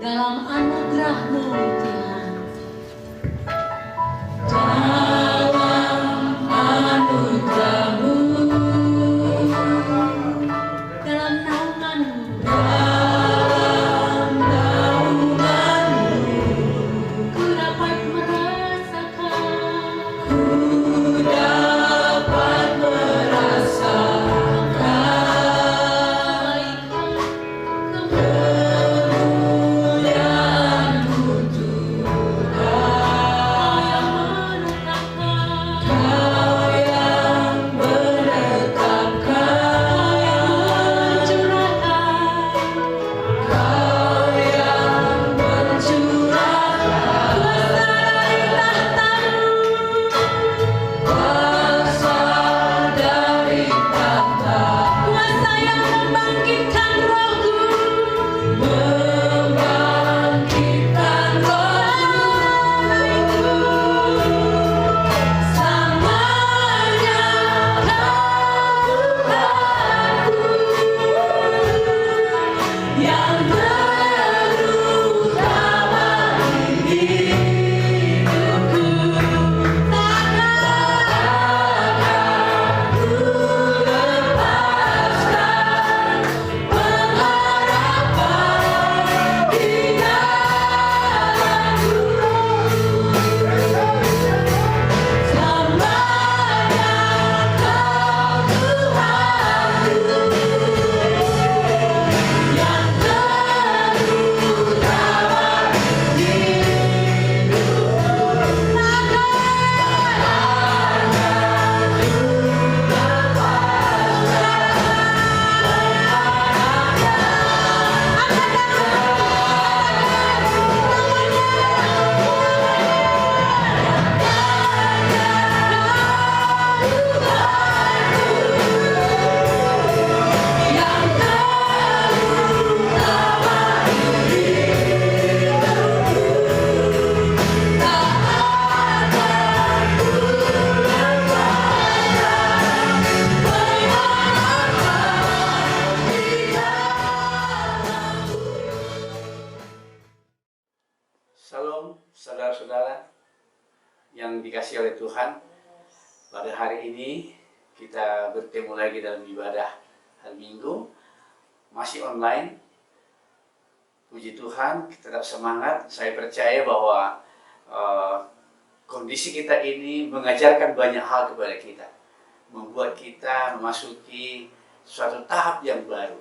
dalam anugerah-Mu Tuhan. Dalam anugerah-Mu, dalam naungan-Mu, ku dapat merasakan, Shalom saudara-saudara yang dikasihi oleh Tuhan. Pada hari ini kita bertemu lagi dalam ibadah hari Minggu, masih online. Puji Tuhan, kita tetap semangat. Saya percaya bahwa kondisi kita ini mengajarkan banyak hal kepada kita, membuat kita memasuki suatu tahap yang baru,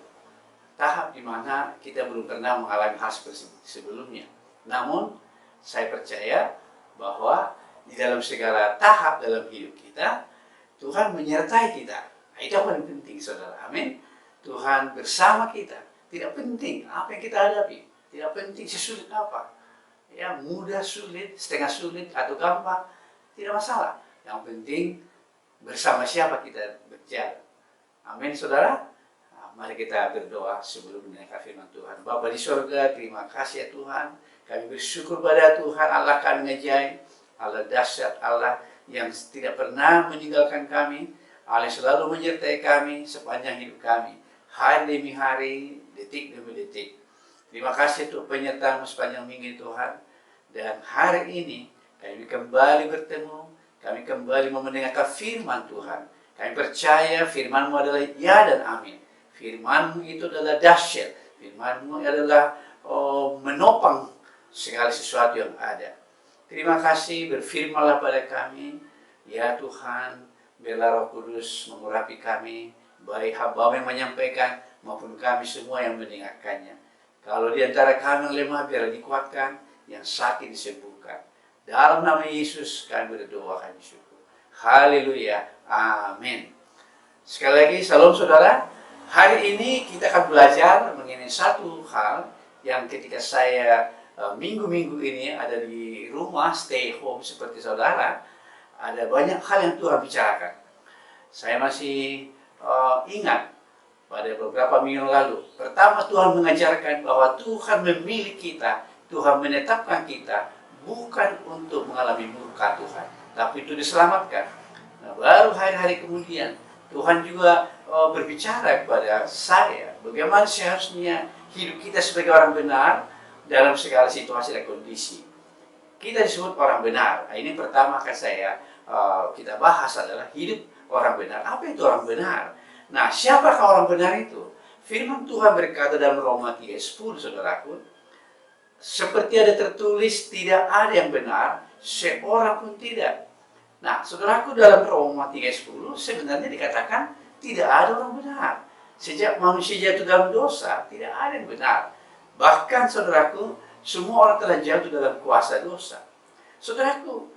tahap di mana kita belum pernah mengalami hal seperti sebelumnya. Namun saya percaya bahwa di dalam segala tahap dalam hidup kita, Tuhan menyertai kita. Nah, itu yang paling penting, saudara. Amin. Tuhan bersama kita. Tidak penting apa yang kita hadapi, tidak penting sesulit apa, ya, mudah, sulit, setengah sulit atau gampang, tidak masalah. Yang penting bersama siapa kita berjalan. Amin, saudara. Nah, mari kita berdoa sebelum mendengar firman Tuhan. Bapa di surga, terima kasih ya Tuhan. Kami bersyukur pada Tuhan Allah kami ngejai, Allah dahsyat, Allah yang tidak pernah meninggalkan kami, Allah selalu menyertai kami sepanjang hidup kami, hari demi hari, detik demi detik. Terima kasih untuk penyertaan sepanjang minggu Tuhan. Dan hari ini kami kembali bertemu, kami kembali mendengarkan firman Tuhan. Kami percaya firman-Mu adalah ya dan amin. Firman-Mu itu adalah dahsyat, firman-Mu adalah menopang segala sesuatu yang ada. Terima kasih, berfirmanlah pada kami, ya Tuhan, biarlah Roh Kudus mengurapi kami, baik hamba yang menyampaikan maupun kami semua yang mendengarkannya. Kalau di antara kami yang lemah, biarlah dikuatkan, yang sakit disembuhkan. Dalam nama Yesus kami berdoa, kami syukur. Haleluya, amin. Sekali lagi, salam saudara. Hari ini kita akan belajar mengenai satu hal yang ketika saya minggu-minggu ini ada di rumah, stay home seperti saudara, ada banyak hal yang Tuhan bicarakan. Saya masih ingat pada beberapa minggu lalu. Pertama, Tuhan mengajarkan bahwa Tuhan memilih kita, Tuhan menetapkan kita bukan untuk mengalami murka Tuhan, tapi itu diselamatkan. Nah, baru hari-hari kemudian Tuhan juga berbicara kepada saya bagaimana seharusnya hidup kita sebagai orang benar, dalam segala situasi dan kondisi. Kita disebut orang benar. Nah, ini pertama akan kita bahas adalah hidup orang benar. Apa itu orang benar? Nah, siapakah orang benar itu? Firman Tuhan berkata dalam Roma 3:10, saudaraku, seperti ada tertulis, tidak ada yang benar, seorang pun tidak. Nah, saudaraku, dalam Roma 3:10 sebenarnya dikatakan tidak ada orang benar. Sejak manusia jatuh dalam dosa, tidak ada yang benar. Bahkan, saudaraku, semua orang telah jatuh dalam kuasa dosa. Saudaraku,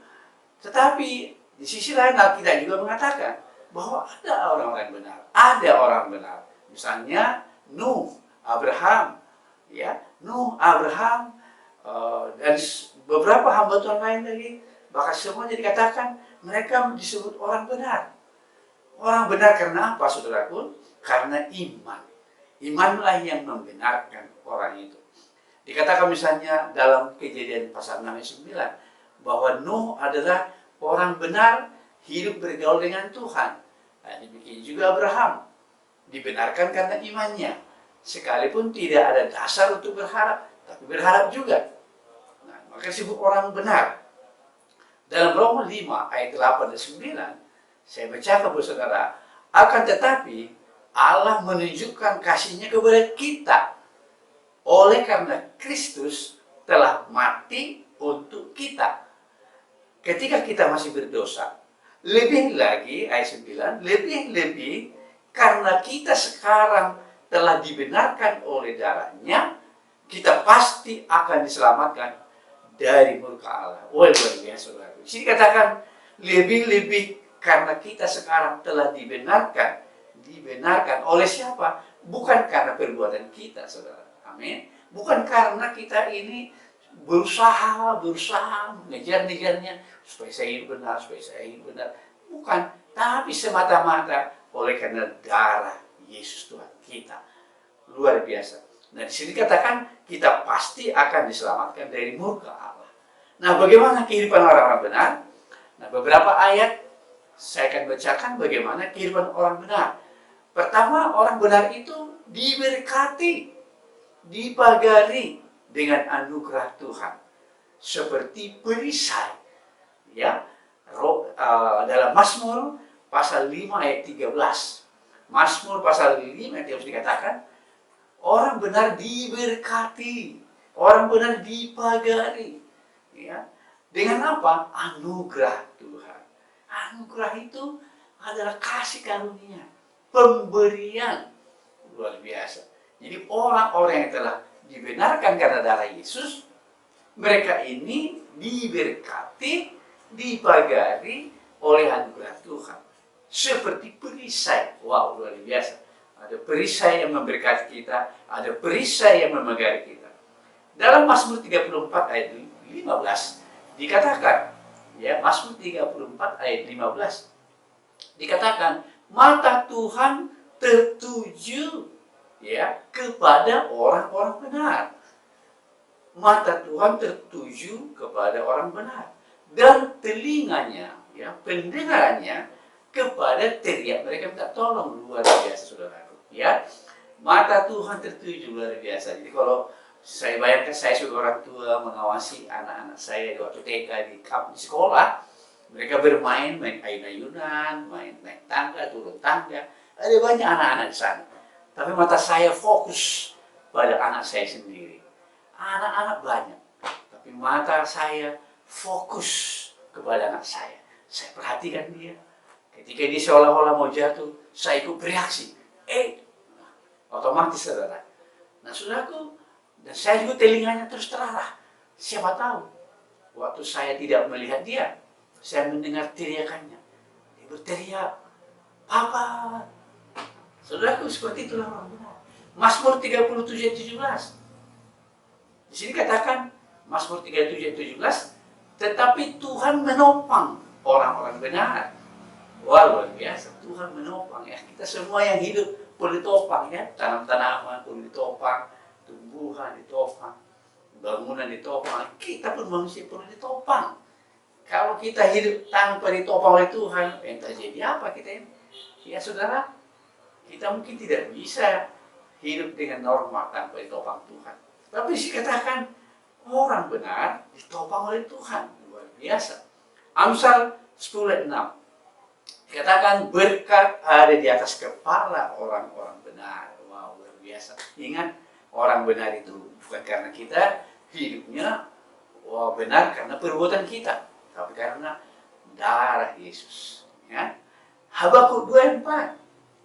tetapi di sisi lain Alkitab juga mengatakan bahwa ada orang-orang benar. Ada orang benar. Misalnya Nuh, Abraham, ya, Nuh, Abraham, dan beberapa hamba Tuhan lain lagi. Bahkan semuanya dikatakan mereka disebut orang benar. Orang benar karena apa, saudaraku? Karena iman. Imanlah yang membenarkan orang itu. Dikatakan misalnya dalam Kejadian pasal 6 ayat 9 bahwa Nuh adalah orang benar, hidup bergaul dengan Tuhan. Nah, demikian juga Abraham, dibenarkan karena imannya. Sekalipun tidak ada dasar untuk berharap, tapi berharap juga. Nah, maka disebut orang benar. Dalam Roma 5 ayat 8 dan 9, saya bacakan buat saudara, akan tetapi Allah menunjukkan kasih-Nya kepada kita oleh karena Kristus telah mati untuk kita. Ketika kita masih berdosa, lebih lagi, ayat 9, lebih-lebih karena kita sekarang telah dibenarkan oleh darah-Nya, kita pasti akan diselamatkan dari murka Allah. Luar biasa, saudara. Di sini katakan, lebih-lebih karena kita sekarang telah dibenarkan. Dibenarkan oleh siapa? Bukan karena perbuatan kita, saudara. Amin. Bukan karena kita ini berusaha mengejar-ngejarnya supaya saya hidup benar, supaya saya hidup benar. Bukan, tapi semata-mata oleh karena darah Yesus Tuhan kita. Luar biasa. Nah, di sini katakan kita pasti akan diselamatkan dari murka Allah. Nah, bagaimana kehidupan orang-orang benar? Nah, beberapa ayat saya akan bacakan bagaimana kehidupan orang benar. Pertama, orang benar itu diberkati, dipagari dengan anugerah Tuhan, seperti perisai. Ya, dalam Mazmur pasal 5 ayat 13. Mazmur pasal 5 ayat 13 dikatakan, orang benar diberkati, orang benar dipagari. Ya, dengan apa? Anugerah Tuhan. Anugerah itu adalah kasih karunia, pemberian. Luar biasa. Jadi orang-orang yang telah dibenarkan karena darah Yesus, mereka ini diberkati, dipagari oleh anugerah Tuhan. Seperti perisai. Wow, luar biasa. Ada perisai yang memberkati kita, ada perisai yang memagari kita. Dalam Mazmur 34 ayat 15 dikatakan, ya, Mazmur 34 ayat 15 dikatakan, mata Tuhan tertuju, ya, kepada orang-orang benar. Mata Tuhan tertuju kepada orang benar, dan telinganya, ya, pendengarannya kepada teriak mereka minta tolong. Luar biasa, saudaraku. Ya, mata Tuhan tertuju, luar biasa. Jadi kalau saya bayangkan saya sebagai orang tua mengawasi anak-anak saya di waktu TK di sekolah, mereka bermain, main ayun-ayunan, main naik tangga, turun tangga. Ada banyak anak-anak di sana. Tapi mata saya fokus pada anak saya sendiri. Anak-anak banyak, tapi mata saya fokus kepada anak saya. Saya perhatikan dia. Ketika dia seolah-olah mau jatuh, saya ikut bereaksi. Otomatis, saudara. Nah, saudaraku, dan saya juga telinganya terus terarah. Siapa tahu, waktu saya tidak melihat dia, saya mendengar teriakannya. Dia berteriak, Papa. Saudaraku, seperti itulah orang benar. Mazmur 37:17. Di sini katakan, Mazmur 37:17, tetapi Tuhan menopang orang-orang benar. Wah, luar biasa. Tuhan menopang, ya. Kita semua yang hidup perlu ditopang, ya. Tanam-tanaman perlu ditopang, tumbuhan ditopang, bangunan ditopang. Kita pun manusia perlu ditopang. Kalau kita hidup tanpa ditopang oleh Tuhan, yang terjadi apa kita ini? Ya, saudara, kita mungkin tidak bisa hidup dengan normal tanpa ditopang Tuhan. Tapi dikatakan orang benar ditopang oleh Tuhan. Luar biasa. Amsal 10 ayat 6. Dikatakan berkat ada di atas kepala orang-orang benar. Wow, luar biasa. Ingat, orang benar itu bukan karena kita hidupnya benar karena perbuatan kita, tapi karena darah Yesus. Ya. Habakuk 2:4.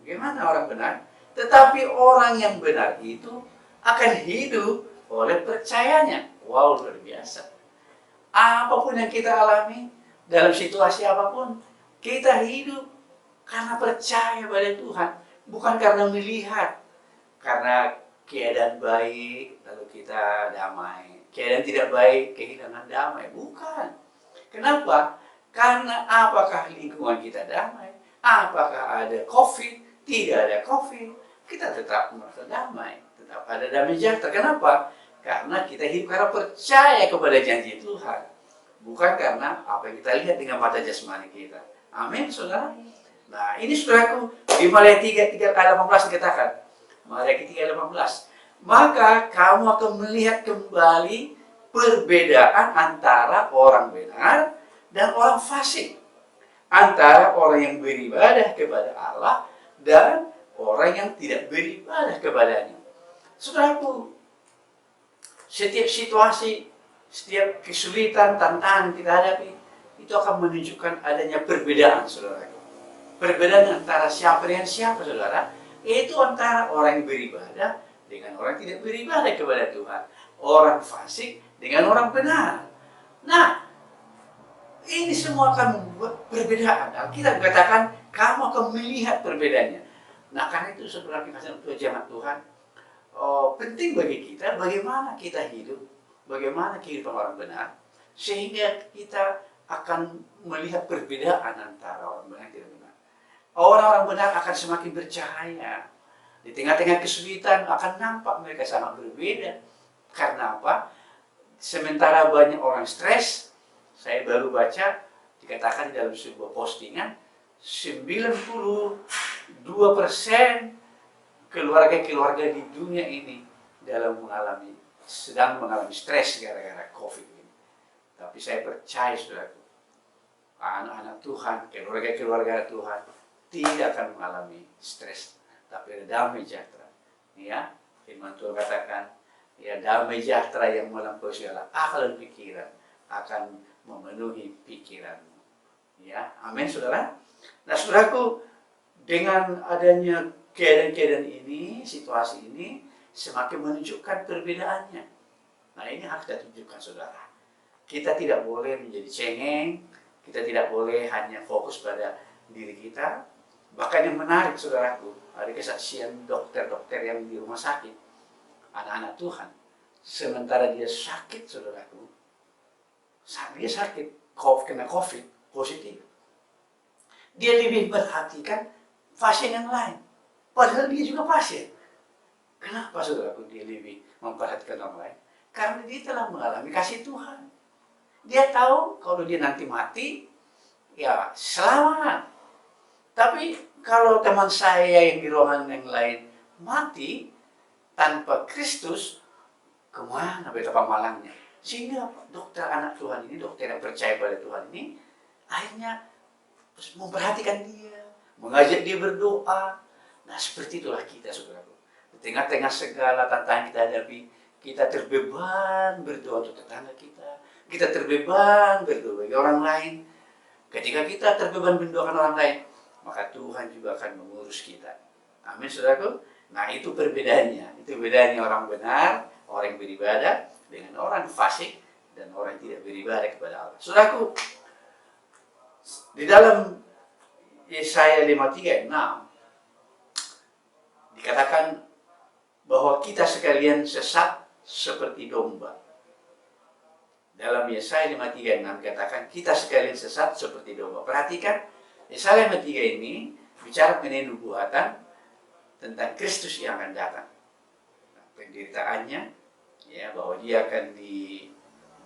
Bagaimana orang benar? Tetapi orang yang benar itu akan hidup oleh percayanya. Wow, luar biasa. Apapun yang kita alami, dalam situasi apapun, kita hidup karena percaya pada Tuhan. Bukan karena melihat. Karena keadaan baik, lalu kita damai. Keadaan tidak baik, kehilangan damai. Bukan. Kenapa? Karena apakah lingkungan kita damai? Apakah ada COVID? Tidak ada COVID. Kita tetap merasa damai. Tetap ada damai sejahtera. Kenapa? Karena kita hidup karena percaya kepada janji Tuhan. Bukan karena apa yang kita lihat dengan mata jasmani kita. Amin, saudara. Nah, ini saudaraku, di Matius 3:18 dikatakan. Matius 3:18. Maka kamu akan melihat kembali perbedaan antara orang benar dan orang fasik. Antara orang yang beribadah kepada Allah dan orang yang tidak beribadah kepadanya. Saudaraku, setiap situasi, setiap kesulitan, tantangan kita hadapi, itu akan menunjukkan adanya perbedaan, saudara. Perbedaan antara siapa dengan siapa, saudara. Itu antara orang yang beribadah dengan orang yang tidak beribadah kepada Tuhan. Orang fasik dengan orang benar. Nah, ini semua akan membuat perbedaan. Alkitab katakan, kamu akan melihat perbedaannya. Nah, karena itu saudara kasih jemaat Tuhan, penting bagi kita bagaimana kita hidup, bagaimana kehidupan orang benar, sehingga kita akan melihat perbedaan antara orang benar dan tidak benar. Orang-orang benar akan semakin bercahaya. Di tengah-tengah kesulitan akan nampak mereka sangat berbeda. Karena apa? Sementara banyak orang stres, saya baru baca, dikatakan di dalam sebuah postingan, 92% keluarga-keluarga di dunia ini sedang mengalami stres gara-gara COVID ini. Tapi saya percaya, saudaraku, anak-anak Tuhan, keluarga-keluarga Tuhan tidak akan mengalami stres, tapi ada damai sejahtera. Ya, firman Tuhan katakan, ya, damai sejahtera yang melampaui segala akal dan pikiran akan memenuhi pikiranmu. Ya, amin, saudara. Nah, saudaraku, dengan adanya keadaan-keadaan ini, situasi ini semakin menunjukkan perbedaannya. Nah, ini harus kita tunjukkan, saudara. Kita tidak boleh menjadi cengeng, kita tidak boleh hanya fokus pada diri kita. Bahkan yang menarik, saudaraku, ada kesaksian dokter-dokter yang di rumah sakit, anak-anak Tuhan, sementara dia sakit, saudaraku, saat dia sakit, kena COVID, positif, dia lebih perhatikan pasien yang lain, padahal dia juga pasien. Kenapa, saudaraku, dia lebih memperhatikan orang lain? Karena dia telah mengalami kasih Tuhan. Dia tahu kalau dia nanti mati, ya selamat. Tapi kalau teman saya yang di ruangan yang lain mati tanpa Kristus, kemana betapa malangnya. Sehingga dokter anak Tuhan ini, dokter yang percaya pada Tuhan ini, akhirnya memperhatikan dia, mengajak dia berdoa. Nah, seperti itulah kita, saudaraku. Di tengah-tengah segala tantangan kita hadapi, kita terbeban berdoa untuk tetangga kita. Kita terbeban berdoa bagi orang lain. Ketika kita terbeban mendoakan orang lain, maka Tuhan juga akan mengurus kita. Amin, saudaraku. Nah, itu perbedaannya. Itu bedanya orang benar, orang yang beribadah, dengan orang fasik dan orang yang tidak beribadah kepada Allah. Saudaraku, di dalam Yesaya 53:6 dikatakan bahwa kita sekalian sesat seperti domba. Dalam Yesaya 53:6 dikatakan kita sekalian sesat seperti domba. Perhatikan, Yesaya 53 ini bicara mengenai nubuatan tentang Kristus yang akan datang. Nah, penderitaannya, ya, bahwa dia akan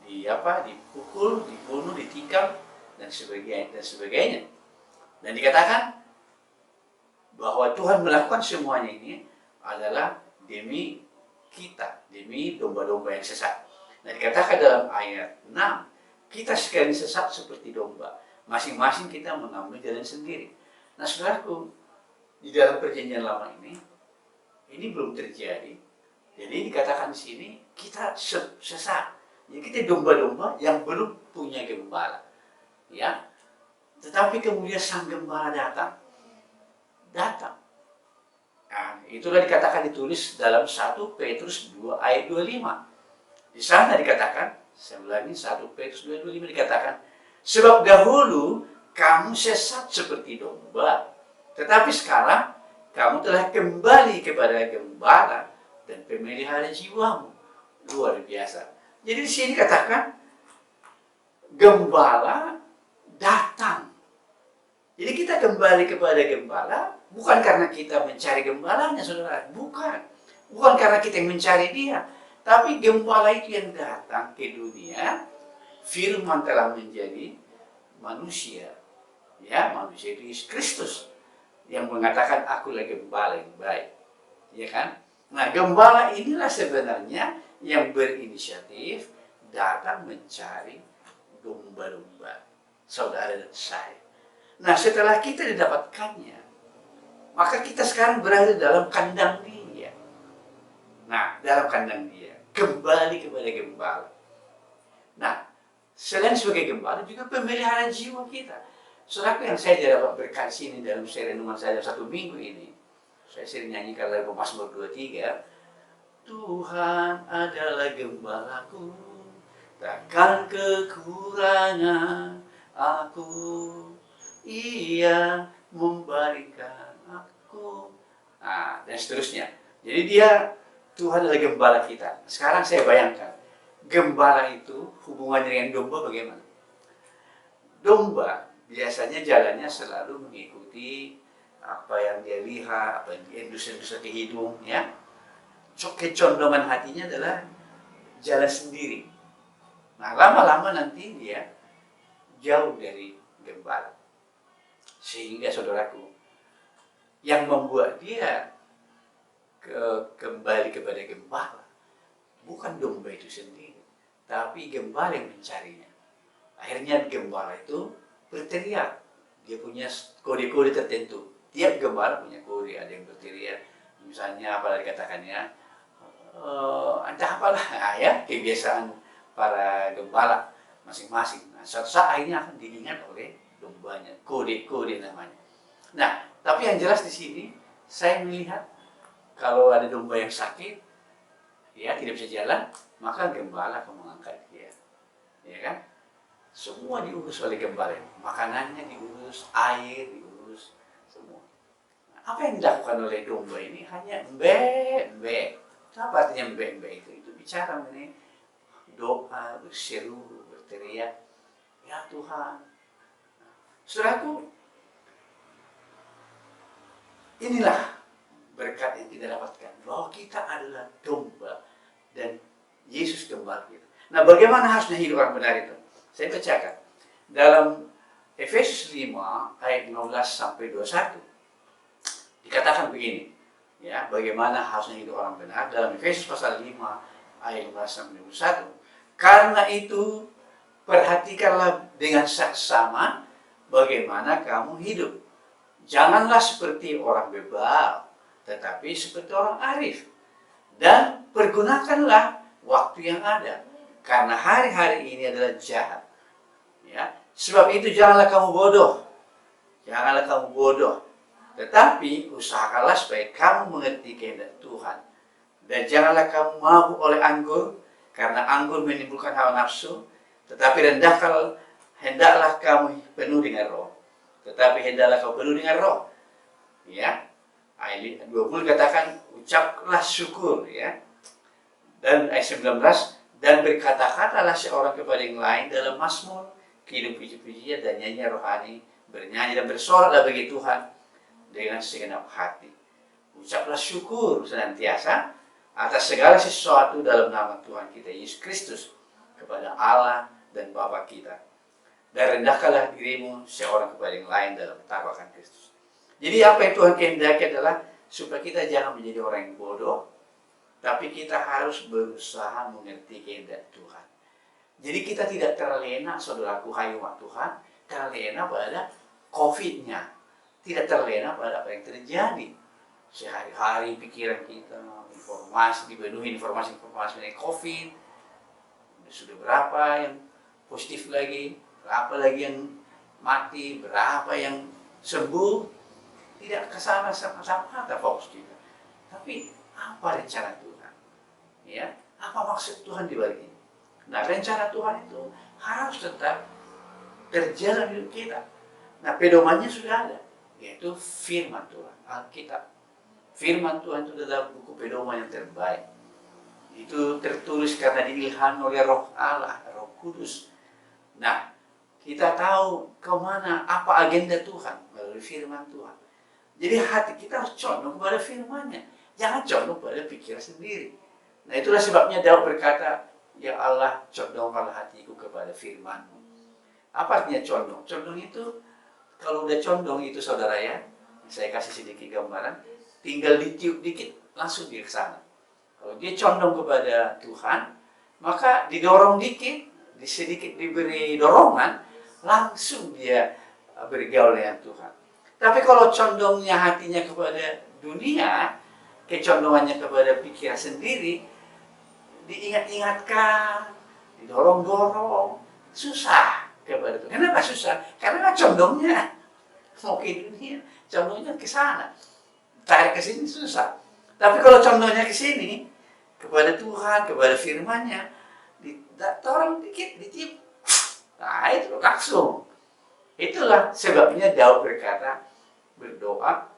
dipukul, dibunuh, ditikam dan sebagainya. Dan dikatakan bahwa Tuhan melakukan semuanya ini adalah demi kita demi domba-domba yang sesat. Nah, dikatakan dalam ayat 6, kita sekali sesat seperti domba. Masing-masing kita mengambil jalan sendiri. Nah, saudaraku, di dalam perjanjian lama ini belum terjadi. Jadi dikatakan di sini, kita sesat. Jadi kita domba-domba yang belum punya gembala. Ya, tetapi kemudian sang gembala datang. Nah, itulah dikatakan ditulis dalam 1 Petrus 2 ayat 25. Di sana dikatakan, saya ulangi 1 Petrus 2:25 dikatakan, sebab dahulu kamu sesat seperti domba, tetapi sekarang kamu telah kembali kepada gembala dan pemelihara jiwamu. Luar biasa. Jadi di sini katakan gembala datang. Jadi kita kembali kepada gembala bukan karena kita mencari gembalanya, saudara. Bukan karena kita yang mencari dia. Tapi gembala itu yang datang ke dunia, firman telah menjadi manusia. Ya, manusia itu Yesus Kristus yang mengatakan akulah gembala yang baik. Ya kan? Nah, gembala inilah sebenarnya yang berinisiatif datang mencari domba-domba saudara dan saya. Nah, setelah kita didapatkannya, maka kita sekarang berada dalam kandang dia. Nah, dalam kandang dia, kembali kepada gembala. Nah, selain sebagai gembala, juga pemelihara jiwa kita. Saudara yang saya dapat berkat sini dalam seri renungan saya 1 minggu ini, saya sering nyanyikan lagu Mazmur 23, Tuhan adalah gembalaku, takkan kekurangan aku, Ia memberikan aku. Nah, dan seterusnya. Jadi dia, Tuhan adalah gembala kita. Sekarang saya bayangkan, gembala itu hubungannya dengan domba bagaimana? Domba biasanya jalannya selalu mengikuti apa yang dia lihat, apa yang endus-endus ke hidung, ya. Kecondongan hatinya adalah jalan sendiri. Nah, lama-lama nanti dia jauh dari gembala. Sehingga saudaraku, yang membuat dia kembali kepada gembala bukan domba itu sendiri, tapi gembala yang mencarinya. Akhirnya gembala itu berteriak. Dia punya kode-kode tertentu. Tiap gembala punya kode. Ada yang berteriak, misalnya apa dikatakannya, entah apalah, ya, kebiasaan para gembala masing-masing. Nah, suatu saat akhirnya akan diingat oleh dombanya, kode-kode namanya. Nah, tapi yang jelas di sini saya melihat kalau ada domba yang sakit, ya tidak bisa jalan, maka gembala akan mengangkat dia, ya kan? Semua diurus oleh gembala, makanannya diurus, air diurus, semua. Nah, apa yang dilakukan oleh domba ini hanya mbe. Apa artinya mbe itu? Itu bicara mengenai doa, berseru, berteriak, ya Tuhan. Saudaraku, inilah berkat yang kita dapatkan, bahwa kita adalah domba dan Yesus gembala kita. Nah, bagaimana harusnya hidup orang benar itu? Saya bacakan dalam Efesus 5 ayat 15 sampai 21. Dikatakan begini, ya, bagaimana harusnya hidup orang benar dalam Efesus pasal 5 ayat 15 sampai 21. Karena itu perhatikanlah dengan saksama bagaimana kamu hidup. Janganlah seperti orang bebal, tetapi seperti orang arif. Dan pergunakanlah waktu yang ada, karena hari-hari ini adalah jahat. Ya, sebab itu janganlah kamu bodoh, tetapi usahakanlah supaya kamu mengerti kehendak Tuhan. Dan janganlah kamu mabuk oleh anggur, karena anggur menimbulkan hawa nafsu, tetapi hendaklah kamu penuh dengan roh. Ya, ayat 20 katakan, ucaplah syukur, ya. Dan ayat 19, dan berkata-katalah seorang kepada yang lain dalam mazmur, kidung puji-pujian dan nyanyian rohani, bernyanyi dan bersoraklah bagi Tuhan dengan segenap hati. Ucaplah syukur senantiasa atas segala sesuatu dalam nama Tuhan kita Yesus Kristus kepada Allah dan Bapa kita. Dan rendahkanlah dirimu seorang kepada yang lain dalam takwa akan Kristus. Jadi apa yang Tuhan kehendaki adalah supaya kita jangan menjadi orang yang bodoh, Tapi kita harus berusaha mengerti kehendak Tuhan. Jadi kita tidak terlena, saudaraku, hai umat Tuhan, terlena pada COVID-nya. Tidak terlena pada apa yang terjadi. Sehari-hari pikiran kita, informasi, dipenuhi informasi-informasi mengenai COVID. Sudah berapa yang positif lagi, berapa lagi yang mati, berapa yang sembuh. Tidak kesana sama-sama ada fokus kita. Tapi apa rencana Tuhan? Ya, apa maksud Tuhan di balik ini? Nah, rencana Tuhan itu harus tetap terjalan di hidup kita. Nah, pedomannya sudah ada, yaitu firman Tuhan, Alkitab. Firman Tuhan itu adalah buku pedoman yang terbaik. Itu tertulis karena diilham oleh Roh Allah, Roh Kudus. Nah, kita tahu kemana, apa agenda Tuhan melalui firman Tuhan. Jadi hati kita harus condong kepada firman-Nya. Jangan condong pada pikiran sendiri. Nah, itulah sebabnya Daud berkata, ya Allah, condongkanlah hatiku kepada firman-Mu. Apa artinya condong? Condong itu, kalau udah condong itu saudara ya, saya kasih sedikit gambaran, tinggal ditiup dikit, langsung dia ke sana. Kalau dia condong kepada Tuhan, maka didorong dikit, sedikit diberi dorongan, langsung dia bergaul dengan Tuhan. Tapi kalau condongnya hatinya kepada dunia, kecondongannya kepada pikiran sendiri, diingat-ingatkan, didorong-dorong, susah kepada Tuhan. Kenapa susah? Karena condongnya mau ke dunia, condongnya ke sana, tarik ke sini susah. Tapi kalau condongnya ke sini, kepada Tuhan, kepada firman-Nya, didorong dikit, ditiup, nah itu langsung. Itulah sebabnya Daud berdoa,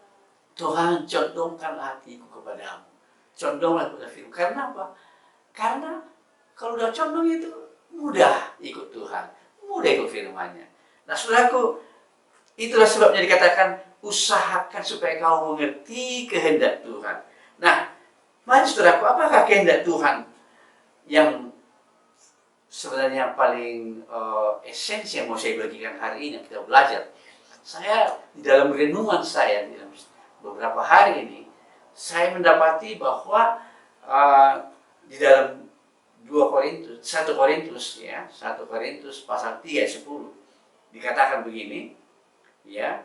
Tuhan condongkanlah hatiku kepadamu. Condonglah kepada firman. Karena apa? Karena kalau udah condong itu mudah ikut Tuhan, mudah ikut firman-Nya. Nah, saudaraku, itulah sebabnya dikatakan usahakan supaya kau mengerti kehendak Tuhan. Nah, mari saudaraku, apakah kehendak Tuhan yang sebenarnya paling esensi yang mau saya bagikan hari ini yang kita belajar? Saya di dalam renungan saya dalam beberapa hari ini, saya mendapati bahwa di dalam 1 Korintus pasal 3 ayat 10 dikatakan begini, ya,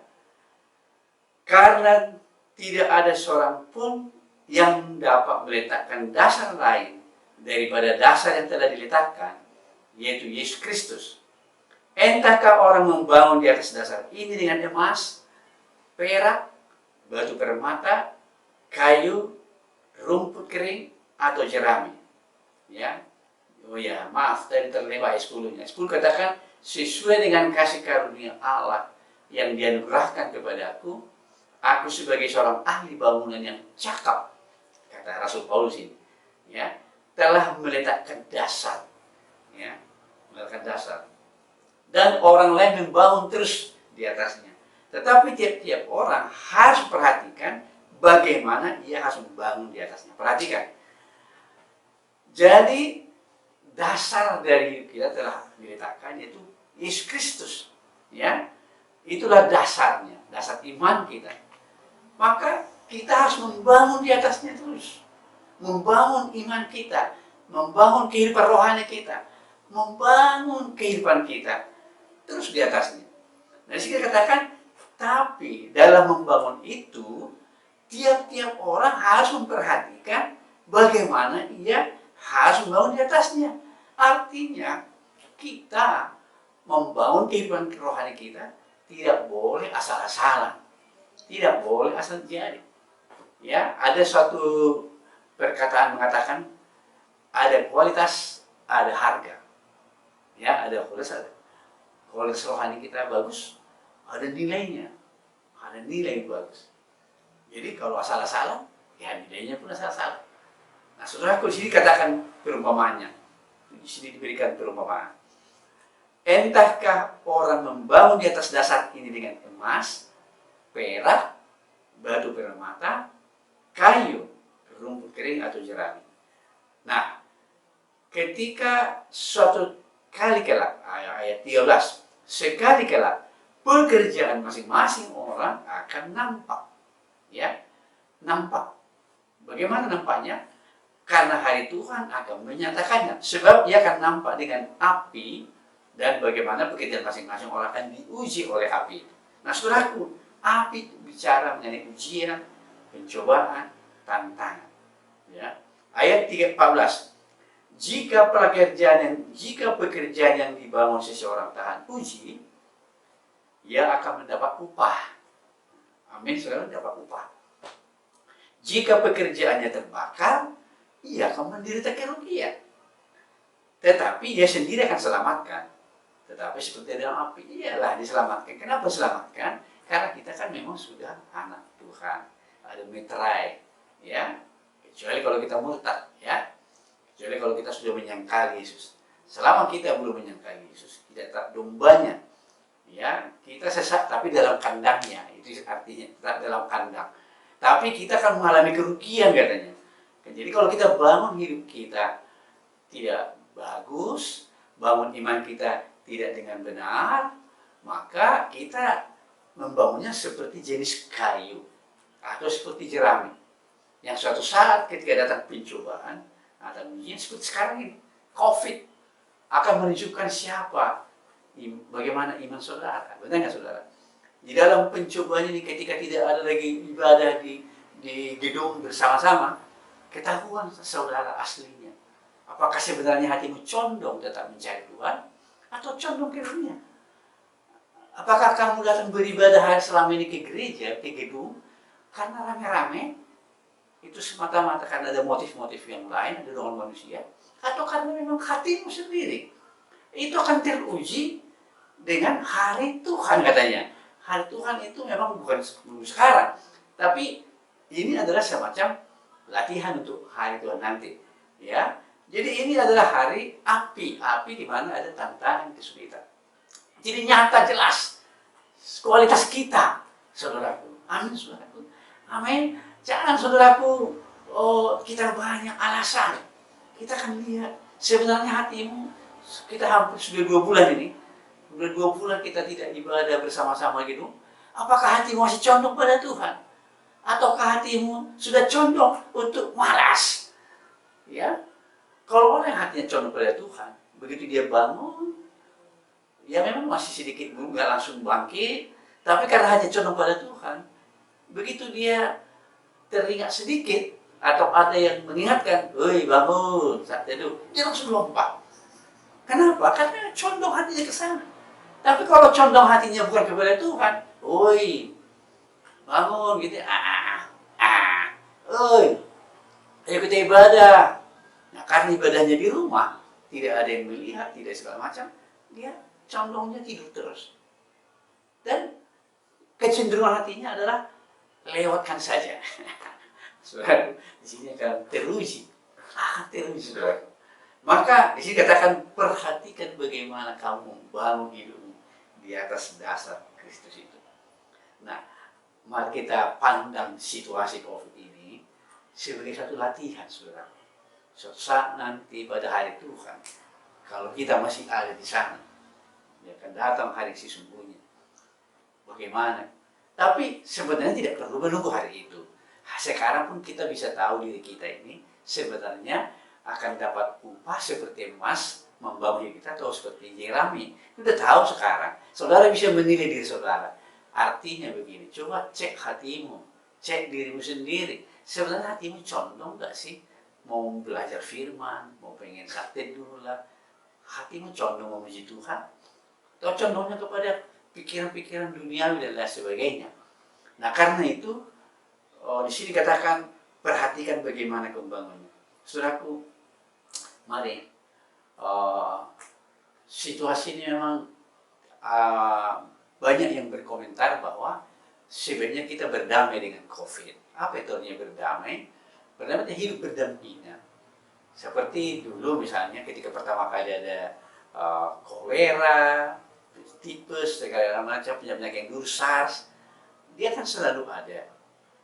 karena tidak ada seorang pun yang dapat meletakkan dasar lain daripada dasar yang telah diletakkan, yaitu Yesus Kristus. Entahkah orang membangun di atas dasar ini dengan emas, perak, batu permata, kayu, rumput kering, atau jerami. Ya, oh ya, maaf, tadi terlewat ayat 10-nya. 10 katakan, sesuai dengan kasih karunia Allah yang dianugerahkan kepadaku, aku sebagai seorang ahli bangunan yang cakap, kata Rasul Paulus ini, ya, telah meletakkan dasar, ya, meletakkan dasar. Dan orang lain membangun terus di atasnya. Tetapi tiap-tiap orang harus perhatikan bagaimana ia harus membangun di atasnya. Perhatikan. Jadi dasar dari kita telah diletakkan yaitu Yesus Kristus, ya. Itulah dasarnya, dasar iman kita. Maka kita harus membangun di atasnya terus. Membangun iman kita, membangun kehidupan rohani kita, membangun kehidupan kita terus di atasnya. Nah, disini katakan, tapi dalam membangun itu, tiap-tiap orang harus memperhatikan bagaimana ia harus membangun di atasnya. Artinya, kita membangun kehidupan rohani kita tidak boleh asal-asalan, tidak boleh asal jadi. Ya, ada suatu perkataan mengatakan ada kualitas, ada harga. Ya, ada kualitas rohani kita bagus, ada nilainya, ada nilai bagus. Jadi kalau asal-asalan, ya nilainya pun asal-asalan. Nah, saudaraku, di sini katakan perumpamaannya. Di sini diberikan perumpamaan. Entahkah orang membangun di atas dasar ini dengan emas, perak, batu permata, kayu, rumput kering atau jerami. Nah, ketika suatu kali kelak, ayat 13, sekali kelak pekerjaan masing-masing orang akan nampak, ya, nampak. Bagaimana nampaknya? Karena hari Tuhan akan menyatakannya. Sebab ia akan nampak dengan api, dan bagaimana pekerjaan masing-masing orang akan diuji oleh api. Nah, saudaraku, api itu bicara mengenai ujian, pencobaan, tantangan. Ya. Ayat 14. Jika pekerjaan yang dibangun seseorang tahan uji, ia akan mendapat upah. Amin, saudara, mendapat upah. Jika pekerjaannya terbakar, ia akan menderita kerugian. Tetapi dia sendiri akan selamatkan. Tetapi seperti dalam api, iyalah diselamatkan. Kenapa selamatkan? Karena kita kan memang sudah anak Tuhan. Ada metrai, ya. Kecuali kalau kita murtad, ya. Kecuali kalau kita sudah menyangkal Yesus. Selama kita belum menyangkal Yesus, kita tetap dombanya. Ya, kita sesat tapi dalam kandangnya. Itu artinya tetap dalam kandang. Tapi kita akan mengalami kerugian katanya. Jadi kalau kita bangun hidup kita tidak bagus, bangun iman kita tidak dengan benar, maka kita membangunnya seperti jenis kayu atau seperti jerami yang suatu saat ketika datang pencobaan atau ujian seperti sekarang ini, COVID akan menunjukkan siapa, bagaimana iman saudara. Benar nggak saudara? Di dalam pencobaan ini ketika tidak ada lagi ibadah di gedung bersama-sama, ketahuan saudara aslinya. Apakah sebenarnya hatimu condong tetap mencari Tuhan atau condong ke dunia? Apakah kamu datang beribadah selama ini ke gereja, ke gedung, karena rame-rame, itu semata-mata karena ada motif-motif yang lain, ada dorongan manusia, atau karena memang hatimu sendiri? Itu akan teruji dengan hari Tuhan katanya. Hari Tuhan itu memang bukan sekarang, tapi ini adalah semacam latihan untuk hari Tuhan nanti. Ya, jadi ini adalah hari api di mana ada tantangan, kesulitan. Jadi nyata jelas kualitas kita, saudaraku. Amin, saudaraku. Amin. Jangan saudaraku, kita banyak alasan. Kita akan lihat sebenarnya hatimu. Kita hampir sudah 2 bulan ini. Sudah 2 bulan kita tidak ibadah bersama-sama gitu. Apakah hatimu masih condong pada Tuhan? Ataukah hatimu sudah condong untuk malas? Ya. Kalau orang yang hatinya condong pada Tuhan, begitu dia bangun, ya memang masih sedikit belum nggak langsung bangkit, tapi karena hanya condong pada Tuhan, begitu dia teringat sedikit atau ada yang mengingatkan, "Woi bangun, saat teduh," dia langsung lompat. Kenapa? Karena condong hatinya ke sana. Tapi kalau condong hatinya bukan kepada Tuhan, "Woi bangun," gitu, "Woi, ayo kita ibadah." Nah, karena ibadahnya di rumah, tidak ada yang melihat, tidak segala macam, dia condongnya tidur terus. Dan kecenderungan hatinya adalah lewatkan saja. Saudara, di sini akan teruji. Teruji, saudara. Maka di sini katakan, perhatikan bagaimana kamu membangun hidupmu di atas dasar Kristus itu. Nah, mari kita pandang situasi COVID ini sebagai satu latihan, saudara. Suatu saat nanti pada hari Tuhan, kalau kita masih ada di sana, dia akan datang hari sesungguhnya. Bagaimana? Tapi sebenarnya tidak perlu menunggu hari itu. Sekarang pun kita bisa tahu diri kita ini sebenarnya akan dapat upah seperti emas membangun diri kita, atau seperti jerami. Kita tahu sekarang. Saudara bisa menilai diri saudara. Artinya begini, coba cek hatimu, cek dirimu sendiri. Sebenarnya hatimu condong gak sih? Mau belajar firman, mau pengen sakti dulu lah. Hatimu condong memuji Tuhan? Atau condongnya kepada pikiran-pikiran duniawi dan lain sebagainya? Nah, karena itu, di sini katakan, perhatikan bagaimana pembangunnya. Saudaraku, mari, situasi ini memang banyak yang berkomentar bahwa sebenarnya kita berdamai dengan COVID. Apa itu artinya berdamai? Berdamai itu hidup berdampingan. Seperti dulu misalnya ketika pertama kali ada kolera, tipes, segala macam penyakit yang dulu SARS, dia kan selalu ada,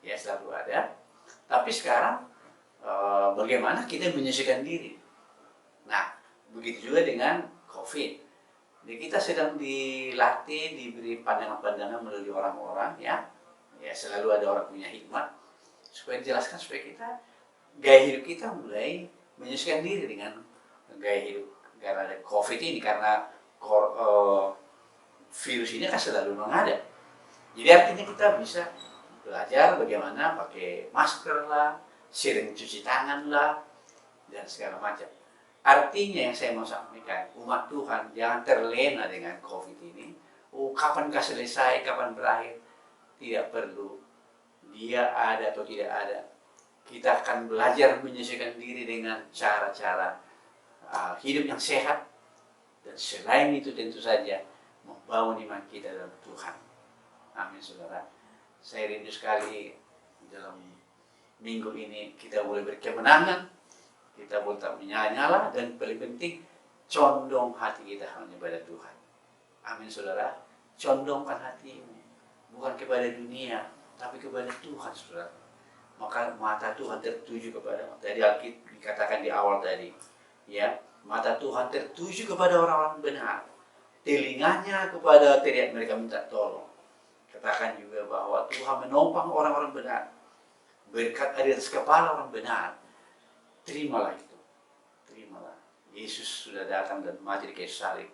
ya selalu ada. Tapi sekarang bagaimana kita menyesuaikan diri? Nah, begitu juga dengan COVID. Jadi kita sedang dilatih, diberi pandangan-pandangan melalui orang-orang, ya selalu ada orang punya hikmat supaya dijelaskan supaya kita gaya hidup kita mulai menyesuaikan diri dengan gaya hidup karena ada COVID ini, karena virus ini kan selalu mengada. Jadi artinya kita bisa belajar bagaimana pakai masker lah, sering cuci tangan lah, dan segala macam. Artinya yang saya mau sampaikan, umat Tuhan jangan terlena dengan COVID ini. Oh, kapankah selesai, kapan berakhir? Tidak perlu. Dia ada atau tidak ada. Kita akan belajar menyesuaikan diri dengan cara-cara hidup yang sehat. Dan selain itu tentu saja membangun iman kita dalam Tuhan. Amin, saudara. Saya rindu sekali dalam minggu ini kita boleh berkemenangan, kita boleh tak menyala-nyala, dan paling penting condong hati kita hanya pada Tuhan. Amin, saudara. Condongkan hatimu bukan kepada dunia, tapi kepada Tuhan, saudara. Maka mata Tuhan tertuju kepada, tadi Alkitab dikatakan di awal tadi, ya, mata Tuhan tertuju kepada orang-orang benar, telinganya kepada teriak mereka minta tolong. Katakan juga bahwa Tuhan menopang orang-orang benar, berkat ada di atas kepala orang benar. Terimalah itu, terimalah. Yesus sudah datang dan mati di kayu salib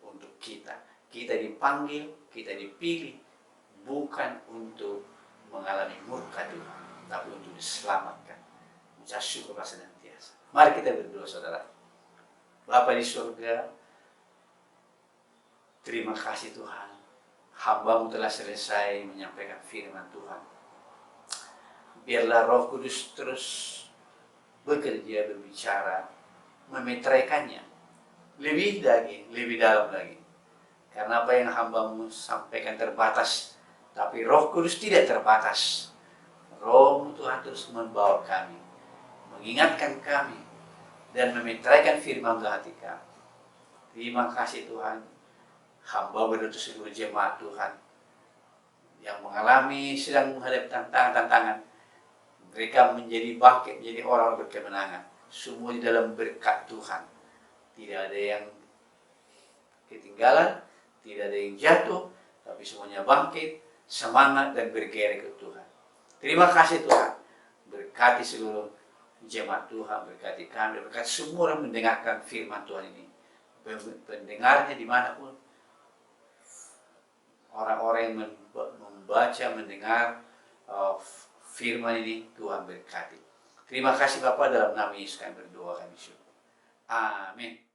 untuk kita. Kita dipanggil, kita dipilih bukan untuk mengalami murka Tuhan, tapi untuk diselamatkan. Ucap syukur senantiasa. Mari kita berdoa, saudara. Bapa di surga, terima kasih Tuhan. Hamba-Mu telah selesai menyampaikan firman Tuhan. Biarlah Roh Kudus terus bekerja, berbicara, memetraikannya lebih lagi, lebih dalam lagi. Karena apa yang hamba-Mu sampaikan terbatas, tapi Roh Kudus tidak terbatas. Roh Tuhan terus membawa kami, mengingatkan kami, dan memetraikan firman ke hati kami. Terima kasih Tuhan. Hamba berdoa seluruh jemaat Tuhan yang mengalami, sedang menghadapi tantangan-tantangan. Mereka menjadi bangkit, menjadi orang berkemenangan. Semua di dalam berkat Tuhan. Tidak ada yang ketinggalan, tidak ada yang jatuh, tapi semuanya bangkit, semangat, dan bergerak ke Tuhan. Terima kasih Tuhan. Berkati seluruh jemaat Tuhan, berkati kami, berkati semua orang mendengarkan firman Tuhan ini. Pendengarnya dimanapun, orang-orang yang membaca, mendengar firman ini, Tuhan berkati. Terima kasih Bapa, dalam nama Yesus kami berdoa, kami syukur. Amin.